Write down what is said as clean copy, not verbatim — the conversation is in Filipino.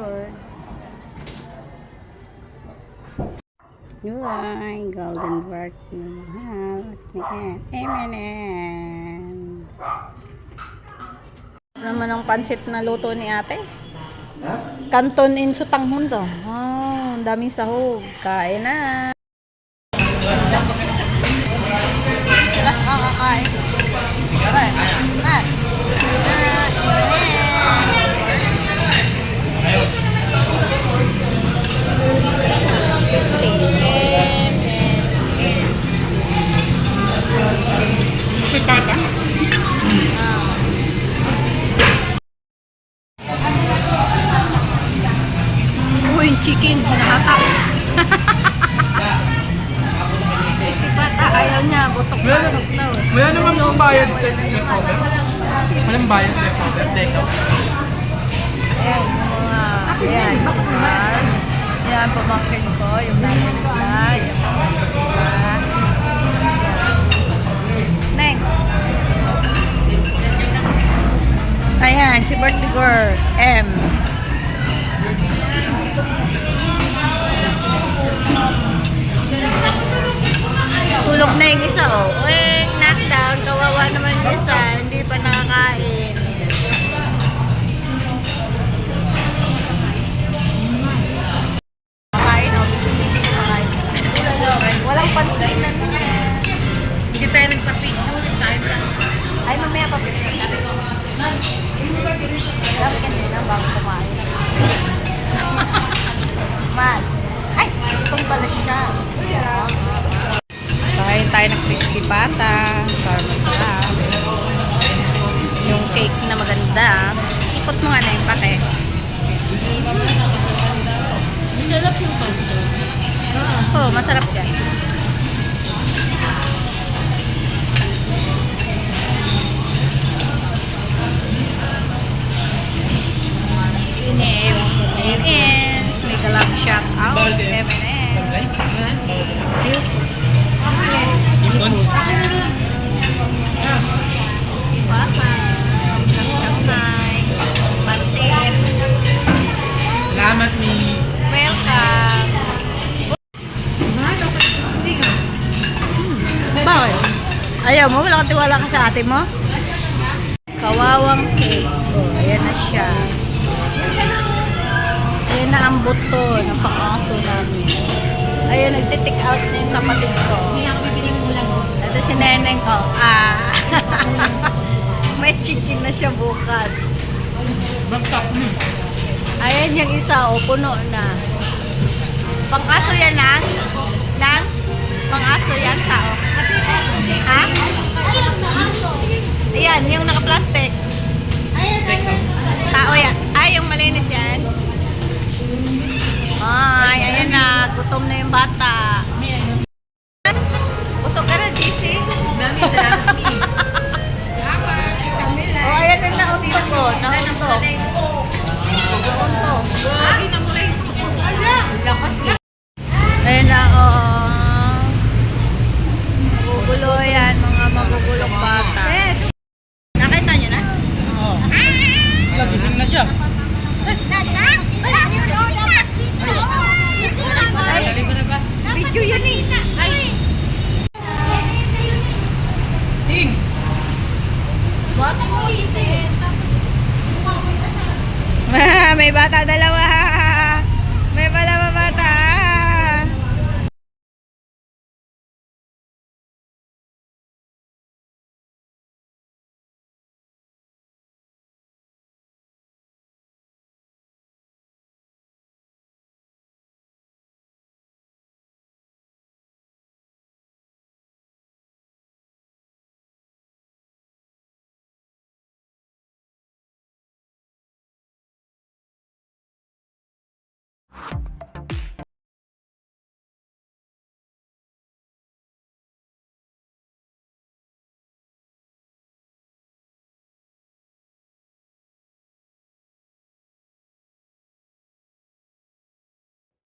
Lord. Yun, golden bark na mahal at ni M&M's. Naman ang pansit na luto ni ate. Kanton in Sutanghon to. Oh, ang daming sahog. Kain na. Sila sa kakakain. Okay, Matt. Pipata? Uy, chicken. Nakata. Pipata, ayaw niya. Butok pa. Wala naman pong bayad leftover. Walang bayad leftover. Take-out. Ayan, yung mga... Ayan. Ayan, pamangkin ko. Yung nanay nila. Yung mga... Neng. Ayan, si birthday girl, M. Tulog na yung isa, oh. Uy, knockdown. Kawawa naman yung isa. Hindi pa nakakain. Kakain, oh. Hindi ko kakain. Walang pansinan. Hindi tayo nagpa-pick. Ay, mamaya pa pizza. Sabi ko, alam ka nila bago kumain. Man. Ay, itong pala siya. Kain tayo ng crispy pata. Para masarap. Yung cake na maganda. Ikot mo nga na yung pake. Masarap yung pasta. Oo, masarap yan. M&M's. Make a love shout out. M&M's. Ipon? Pansit. Salamat, Mi. Welcome. Bakit? Ayaw mo? Wala kang tiwala ka sa ate mo? Kawawang cake. Oh, ayan na siya. Ayan na ang buto ng pang-aso namin. Ayan, nagtitik out na yung kapatid ko. Hindi ako bibiling ulam. Ito si neneng ko. May chicken na siya bukas. Bangkak mo. Ayan yung isa, oh, puno na. Pang-aso yan, Nang? Nang? Pang-aso yan, tao? Ha? Ayan, yung naka-plastic. Tao yan. Ay, yung malinis yan. Ay, ayan na. Gutom na yung bata. Usok ka na, JC? Dami salamat, Mi. Oh, ayan na nauntok ko. Nauntok. Nauntok. Lagi na mula yung Lakas na. Ayan na, oh. Magugulo yan, mga magugulong bata. Nakita nyo na? Oo. Nagising na siya. Dali ko na ba? Video yun eh. Ay. Sing! May bata dalawa.